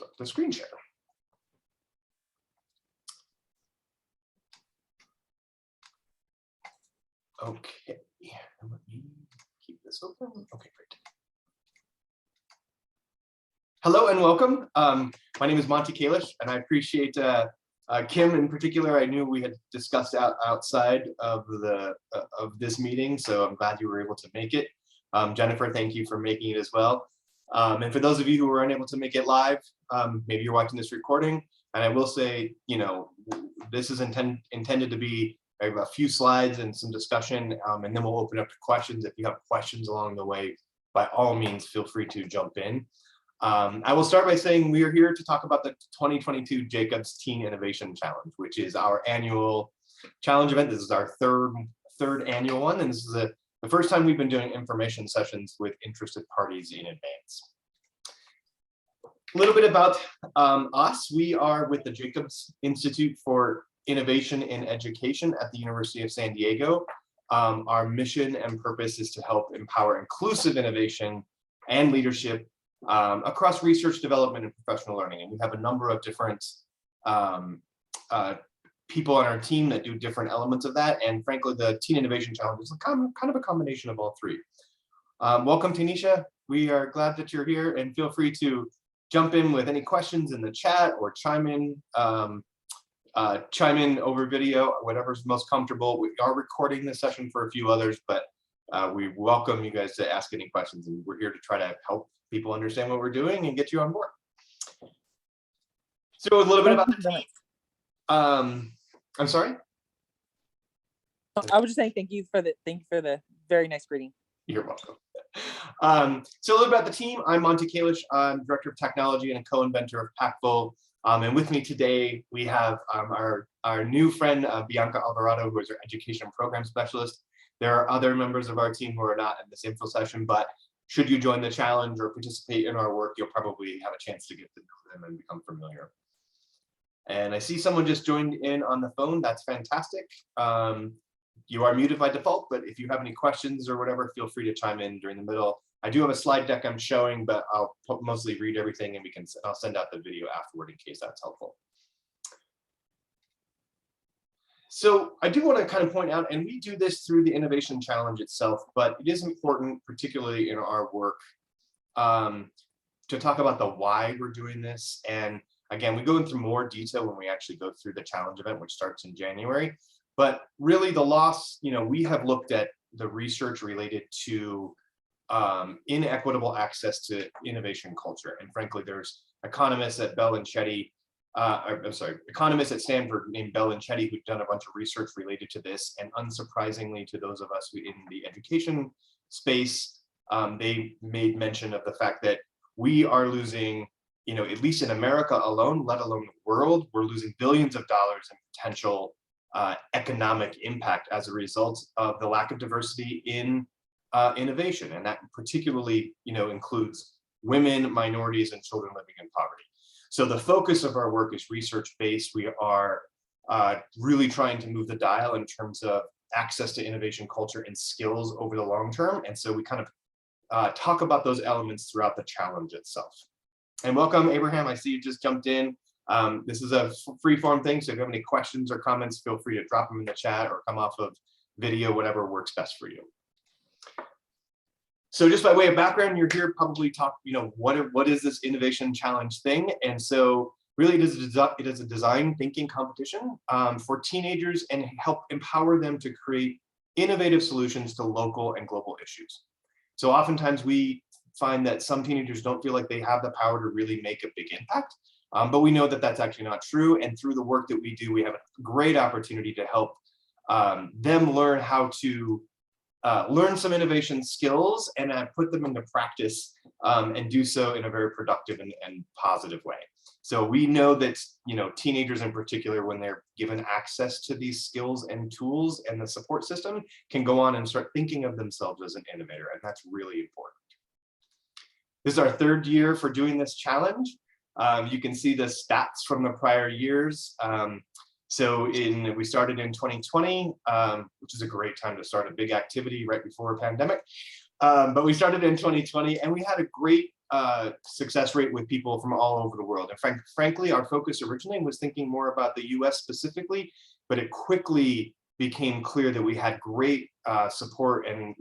start the screen share. Okay, let me keep this open. Okay, great. Hello and welcome. My name is Monty Kalish, and I appreciate Kim in particular. I knew we had discussed outside of this meeting, so I'm glad you were able to make it. Jennifer, thank you for making it as well. And for those of you who were unable to make it live, maybe you're watching this recording. And I will say, you know, this is intended to be a few slides and some discussion, and then we'll open up to questions. If you have questions along the way, by all means, feel free to jump in. I will start by saying we are here to talk about the 2022 Jacobs Teen Innovation Challenge, which is our annual challenge event. This is our third annual one, and this is the first time we've been doing information sessions with interested parties in advance. A little bit about us. We are with the Jacobs Institute for Innovation in Education at the University of San Diego. Our mission and purpose is to help empower inclusive innovation and leadership across research, development, and professional learning. And we have a number of different people on our team that do different elements of that. And frankly, the Teen Innovation Challenge is kind of a combination of all three. Welcome, Tanisha. We are glad that you're here, and feel free to jump in with any questions in the chat or chime in over video, whatever's most comfortable. We are recording this session for a few others, but we welcome you guys to ask any questions, and we're here to try to help people understand what we're doing and get you on board. So a little bit about the team. I'm sorry? I was just saying thank you for the very nice greeting. You're welcome. So a little about the team. I'm Monty Kalish. I'm Director of Technology and a co-inventor of Pactful. And with me today, we have our new friend, Bianca Alvarado, who is our Education Program Specialist. There are other members of our team who are not in this info session, but should you join the challenge or participate in our work, you'll probably have a chance to get to know them and become familiar. And I see someone just joined in on the phone. That's fantastic. You are muted by default, but if you have any questions or whatever, feel free to chime in during the middle. I do have a slide deck I'm showing, but I'll mostly read everything, and I'll send out the video afterward in case that's helpful. So I do want to kind of point out, and we do this through the Innovation Challenge itself, but it is important, particularly in our work, to talk about the why we're doing this. And again, we go into more detail when we actually go through the challenge event, which starts in January. But really the loss, you know, we have looked at the research related to inequitable access to innovation culture. And frankly, there's economists at economists at Stanford named Bell and Chetty who've done a bunch of research related to this. And unsurprisingly to those of us in the education space, they made mention of the fact that we are losing, you know, at least in America alone, let alone the world, we're losing billions of dollars in potential economic impact as a result of the lack of diversity in innovation. And that particularly, you know, includes women, minorities, and children living in poverty. So the focus of our work is research-based. We are really trying to move the dial in terms of access to innovation culture and skills over the long term. And so we kind of talk about those elements throughout the challenge itself. And welcome, Abraham. I see you just jumped in. This is a free-form thing, so if you have any questions or comments, feel free to drop them in the chat or come off of video, whatever works best for you. So just by way of background, you're here probably talk, you know, what is this innovation challenge thing? And so really it is a design thinking competition for teenagers and help empower them to create innovative solutions to local and global issues. So oftentimes we find that some teenagers don't feel like they have the power to really make a big impact, but we know that that's actually not true. And through the work that we do, we have a great opportunity to help them learn how to learn some innovation skills and put them into practice and do so in a very productive and positive way. So we know that, you know, teenagers in particular, when they're given access to these skills and tools and the support system, can go on and start thinking of themselves as an innovator, and that's really important. This is our third year for doing this challenge. You can see the stats from the prior years. So we started in 2020, which is a great time to start a big activity right before a pandemic. But we started in 2020, and we had a great success rate with people from all over the world. And frankly, our focus originally was thinking more about the US specifically, but it quickly became clear that we had great support and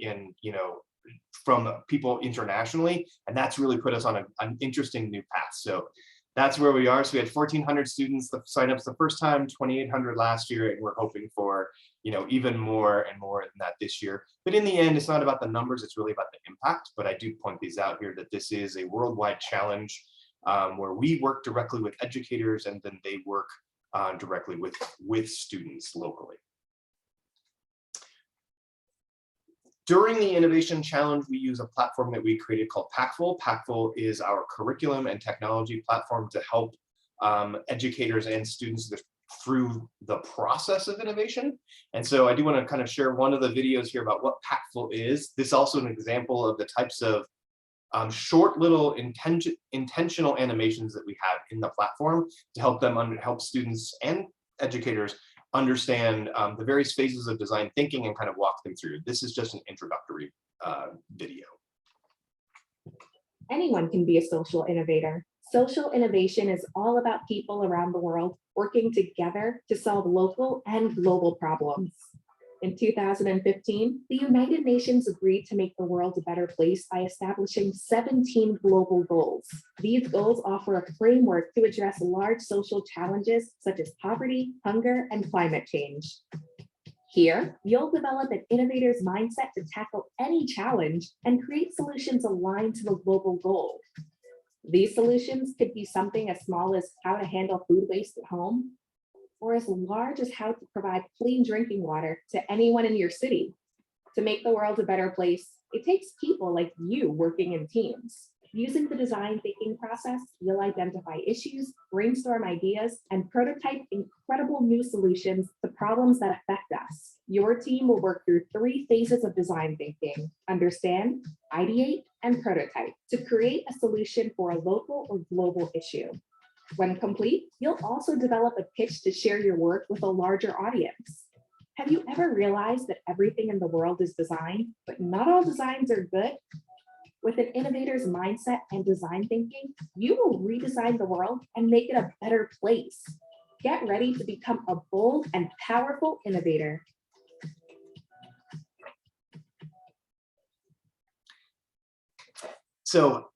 from people internationally, and that's really put us on an interesting new path. So that's where we are. So we had 1,400 students sign up the first time, 2,800 last year, and we're hoping for even more and more than that this year. But in the end, it's not about the numbers, it's really about the impact. But I do point these out here that this is a worldwide challenge where we work directly with educators and then they work directly with students locally. During the Innovation Challenge, we use a platform that we created called Pactful. Pactful is our curriculum and technology platform to help educators and students through the process of innovation. And so I do want to kind of share one of the videos here about what Pactful is. This is also an example of the types of short little intentional animations that we have in the platform to help them help students and educators understand the various phases of design thinking and kind of walk them through. This is just an introductory video. Anyone can be a social innovator. Social innovation is all about people around the world working together to solve local and global problems. In 2015, the United Nations agreed to make the world a better place by establishing 17 global goals. These goals offer a framework to address large social challenges such as poverty, hunger, and climate change. Here, you'll develop an innovator's mindset to tackle any challenge and create solutions aligned to the global goal. These solutions could be something as small as how to handle food waste at home, or as large as how to provide clean drinking water to anyone in your city. To make the world a better place, it takes people like you working in teams. Using the design thinking process, you'll identify issues, brainstorm ideas, and prototype incredible new solutions to problems that affect us. Your team will work through 3 phases of design thinking: understand, ideate, and prototype to create a solution for a local or global issue. When complete, you'll also develop a pitch to share your work with a larger audience. Have you ever realized that everything in the world is design, but not all designs are good? With an innovator's mindset and design thinking, you will redesign the world and make it a better place. Get ready to become a bold and powerful innovator. So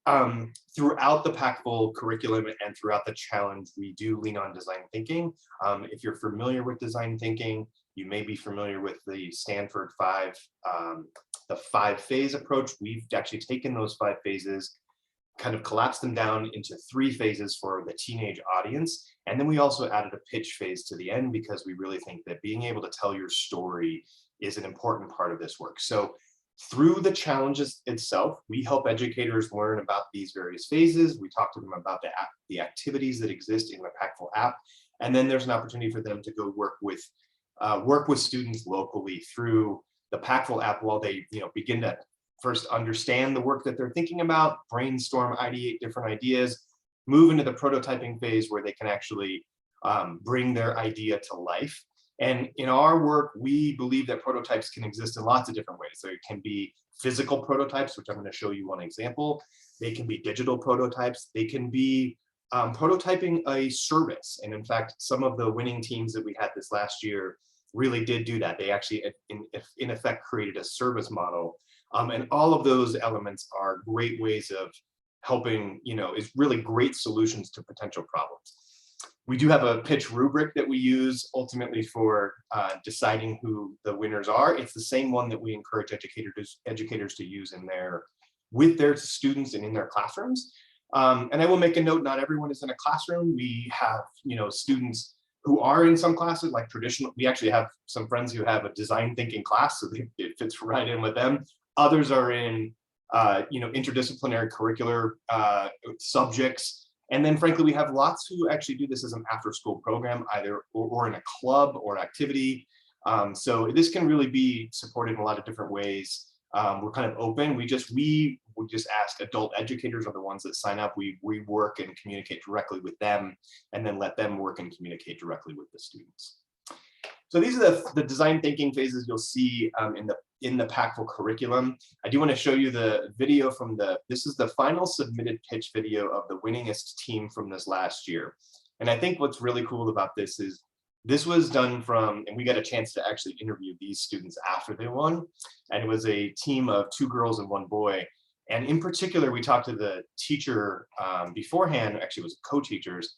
throughout the Pactful curriculum and throughout the challenge, we do lean on design thinking. If you're familiar with design thinking, you may be familiar with the Stanford the 5-phase approach. We've actually taken those 5 phases, kind of collapsed them down into 3 phases for the teenage audience. And then we also added a pitch phase to the end because we really think that being able to tell your story is an important part of this work. So through the challenges itself, we help educators learn about these various phases. We talk to them about the activities that exist in the Pactful app. And then there's an opportunity for them to go work with students locally through the Pactful app while they begin to first understand the work that they're thinking about, brainstorm, ideate different ideas, move into the prototyping phase where they can actually bring their idea to life. And in our work, we believe that prototypes can exist in lots of different ways. So it can be physical prototypes, which I'm going to show you one example. They can be digital prototypes. They can be prototyping a service. And in fact, some of the winning teams that we had this last year really did do that. They actually, in effect, created a service model. And all of those elements are great ways of helping, is really great solutions to potential problems. We do have a pitch rubric that we use ultimately for deciding who the winners are. It's the same one that we encourage educators to use with their students and in their classrooms. And I will make a note, not everyone is in a classroom. We have, students who are in some classes, like traditional. We actually have some friends who have a design thinking class, so it fits right in with them. Others are in, interdisciplinary curricular subjects. And then frankly, we have lots who actually do this as an after-school program, either or in a club or activity. So this can really be supported in a lot of different ways. We're kind of open. We just ask adult educators are the ones that sign up. We work and communicate directly with them, and then let them work and communicate directly with the students. So these are the design thinking phases you'll see in the Pactful curriculum. I do want to show you the video from this is the final submitted pitch video of the winningest team from this last year. And I think what's really cool about this is this was done from, and we got a chance to actually interview these students after they won. And it was a team of 2 girls and 1 boy. And in particular, we talked to the teacher beforehand, actually it was co-teachers,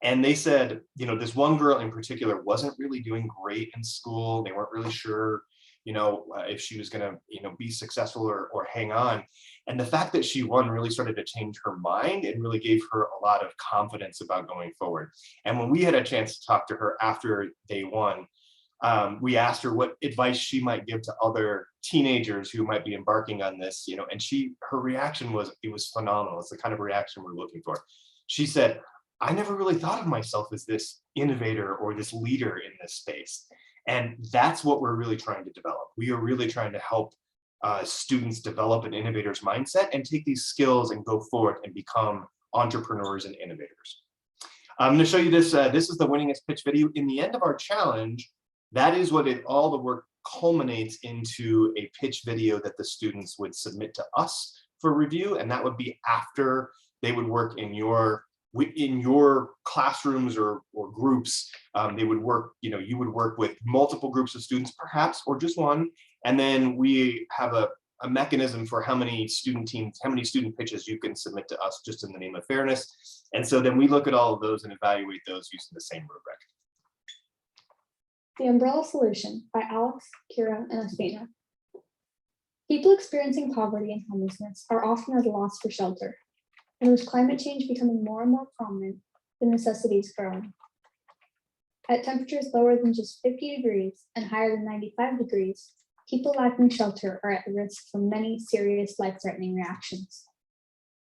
and they said, you know, this one girl in particular wasn't really doing great in school. They weren't really sure, you know, if she was gonna, you know, be successful or hang on. And the fact that she won really started to change her mind and really gave her a lot of confidence about going forward. And when we had a chance to talk to her after they won, we asked her what advice she might give to other teenagers who might be embarking on this, you know, and her reaction was, it was phenomenal. It's the kind of reaction we're looking for. She said, I never really thought of myself as this innovator or this leader in this space. And that's what we're really trying to develop. We are really trying to help students develop an innovator's mindset and take these skills and go forward and become entrepreneurs and innovators. I'm going to show you this. This is the winningest pitch video. In the end of our challenge, that is what all the work culminates into a pitch video that the students would submit to us for review. And that would be after they would work in your classrooms or groups. They would work, you know, you would work with multiple groups of students perhaps, or just one. And then we have a mechanism for how many student pitches you can submit to us, just in the name of fairness. And so then we look at all of those and evaluate those using the same rubric. The Umbrella Solution by Alex, Kira, and Athena. People experiencing poverty and homelessness are often at a loss for shelter, and with climate change becoming more and more prominent, the necessity is growing. At temperatures lower than just 50 degrees and higher than 95 degrees, people lacking shelter are at risk from many serious life-threatening reactions.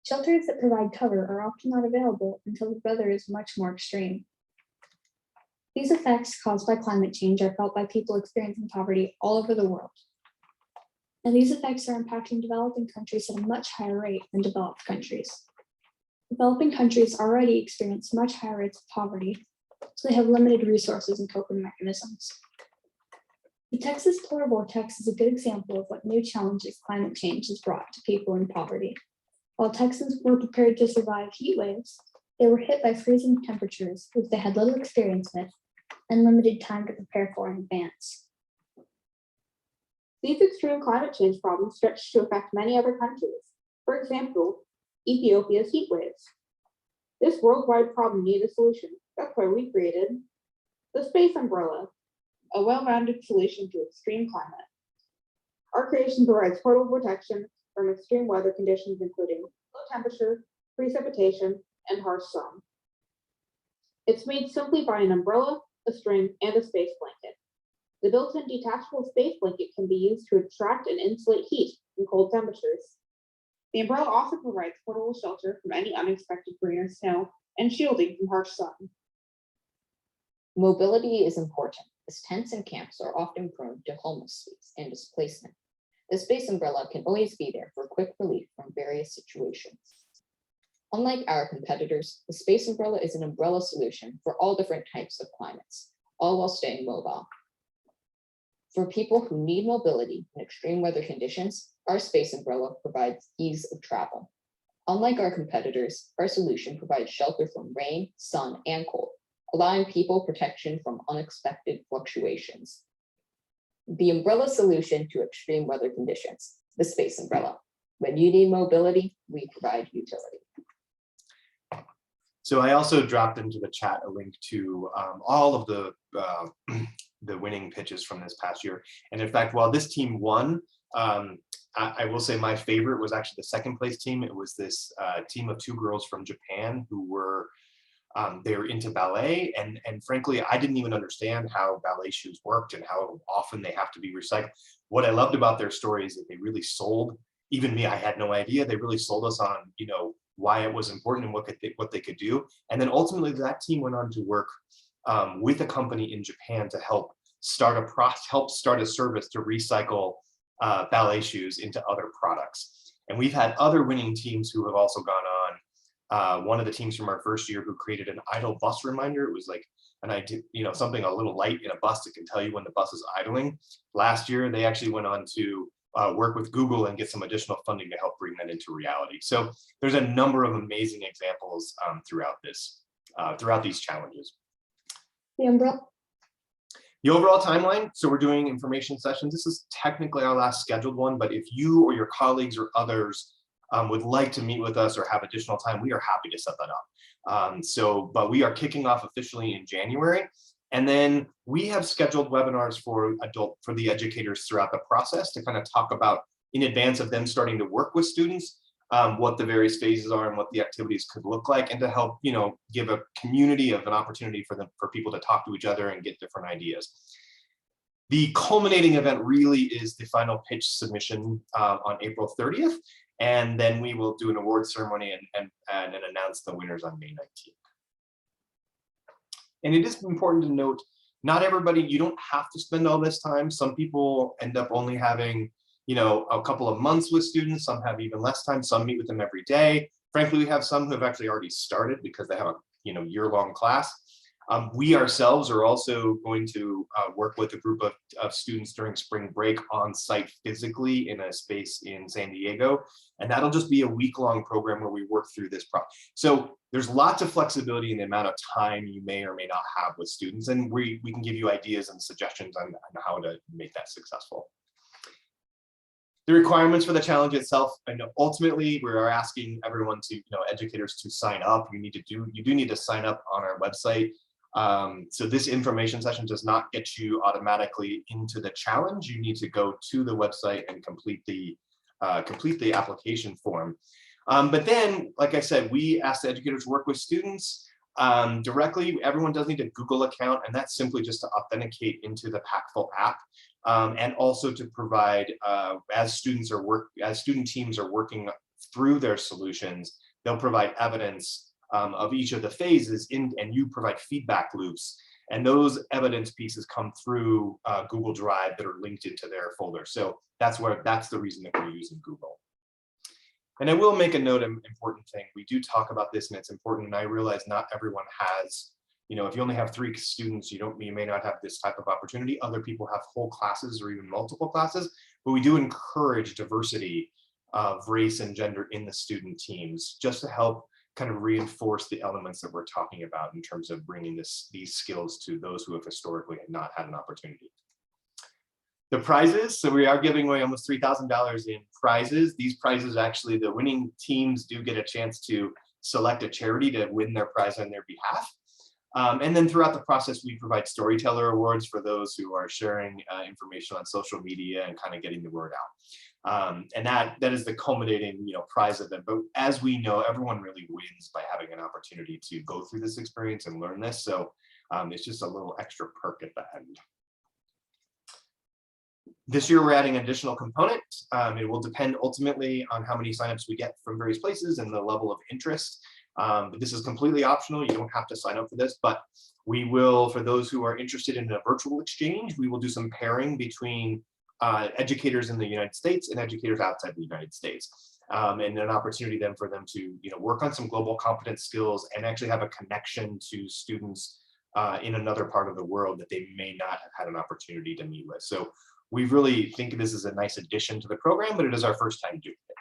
Shelters that provide cover are often not available until the weather is much more extreme. These effects caused by climate change are felt by people experiencing poverty all over the world. And these effects are impacting developing countries at a much higher rate than developed countries. Developing countries already experience much higher rates of poverty, so they have limited resources and coping mechanisms. The Texas polar vortex is a good example of what new challenges climate change has brought to people in poverty. While Texans were prepared to survive heat waves, they were hit by freezing temperatures, which they had little experience with and limited time to prepare for in advance. These extreme climate change problems stretch to affect many other countries. For example, Ethiopia's heat waves. This worldwide problem needed a solution. That's why we created the Space Umbrella, a well-rounded solution to extreme climate. Our creation provides portable protection from extreme weather conditions, including low temperature, precipitation, and harsh sun. It's made simply by an umbrella, a string, and a space blanket. The built-in detachable space blanket can be used to attract and insulate heat in cold temperatures. The umbrella also provides portable shelter from any unexpected rain or snow and shielding from harsh sun. Mobility is important, as tents and camps are often prone to homelessness and displacement. The space umbrella can always be there for quick relief from various situations. Unlike our competitors, the space umbrella is an umbrella solution for all different types of climates, all while staying mobile. For people who need mobility in extreme weather conditions, our space umbrella provides ease of travel. Unlike our competitors, our solution provides shelter from rain, sun, and cold, allowing people protection from unexpected fluctuations. The umbrella solution to extreme weather conditions, the space umbrella. When you need mobility, we provide utility. So I also dropped into the chat a link to all of the winning pitches from this past year. And in fact, while this team won, I will say my favorite was actually the second place team. It was this team of 2 girls from Japan who were they were into ballet, and frankly, I didn't even understand how ballet shoes worked and how often they have to be recycled. What I loved about their story is that they really sold, even me, I had no idea. They really sold us on, you know, why it was important and what they could do. And then ultimately that team went on to work with a company in Japan to help start a service to recycle ballet shoes into other products. And we've had other winning teams who have also gone on. One of the teams from our first year who created an idle bus reminder. It was like and I did, something a little light in a bus that can tell you when the bus is idling. Last year, they actually went on to work with Google and get some additional funding to help bring that into reality. So there's a number of amazing examples throughout these challenges. The umbrella. The overall timeline, so we're doing information sessions. This is technically our last scheduled one, but if you or your colleagues or others would like to meet with us or have additional time, we are happy to set that up. But we are kicking off officially in January. And then we have scheduled webinars for the educators throughout the process to kind of talk about, in advance of them starting to work with students, what the various phases are and what the activities could look like, and to help give a community of an opportunity for people to talk to each other and get different ideas. The culminating event really is the final pitch submission on April 30th, and then we will do an award ceremony and announce the winners on May 19th. And it is important to note, not everybody, you don't have to spend all this time. Some people end up only having a couple of months with students. Some have even less time. Some meet with them every day. Frankly, we have some who have actually already started because they have a year-long class. We ourselves are also going to work with a group of students during spring break on site physically in a space in San Diego. And that'll just be a week-long program where we work through this problem. So there's lots of flexibility in the amount of time you may or may not have with students. And we can give you ideas and suggestions on how to make that successful. The requirements for the challenge itself, and ultimately we are asking everyone to, educators to sign up. You do need to sign up on our website. So this information session does not get you automatically into the challenge. You need to go to the website and complete the application form. But then, like I said, we ask the educators to work with students directly. Everyone does need a Google account, and that's simply just to authenticate into the Pactful app. And also to provide, as student teams are working through their solutions, they'll provide evidence of each of the phases and you provide feedback loops. And those evidence pieces come through Google Drive that are linked into their folder. So that's the reason that we're using Google. And I will make a note, an important thing. We do talk about this and it's important. And I realize not everyone has, if you only have 3 students, you may not have this type of opportunity. Other people have whole classes or even multiple classes, but we do encourage diversity of race and gender in the student teams, just to help kind of reinforce the elements that we're talking about in terms of bringing these skills to those who have historically not had an opportunity. The prizes, so we are giving away almost $3,000 in prizes. These prizes, actually, the winning teams do get a chance to select a charity to win their prize on their behalf. And then throughout the process, we provide storyteller awards for those who are sharing information on social media and kind of getting the word out. And that is the culminating, prize event. But as we know, everyone really wins by having an opportunity to go through this experience and learn this. So it's just a little extra perk at the end. This year, we're adding additional component. It will depend ultimately on how many signups we get from various places and the level of interest. But this is completely optional. You don't have to sign up for this, but we will, for those who are interested in a virtual exchange, we will do some pairing between educators in the United States and educators outside the United States. And an opportunity then for them to work on some global competence skills and actually have a connection to students in another part of the world that they may not have had an opportunity to meet with. So we really think this is a nice addition to the program, but it is our first time doing it.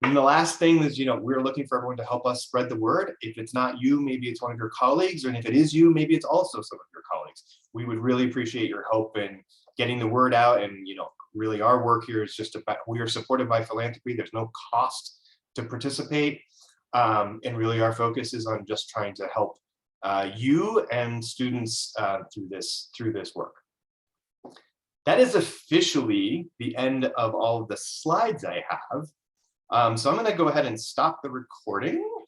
And the last thing is, we're looking for everyone to help us spread the word. If it's not you, maybe it's one of your colleagues, and if it is you, maybe it's also some of your colleagues. We would really appreciate your help in getting the word out. And, really our work here is just about, we are supported by philanthropy. There's no cost to participate. And really our focus is on just trying to help you and students through this work. That is officially the end of all of the slides I have. So I'm going to go ahead and stop the recording.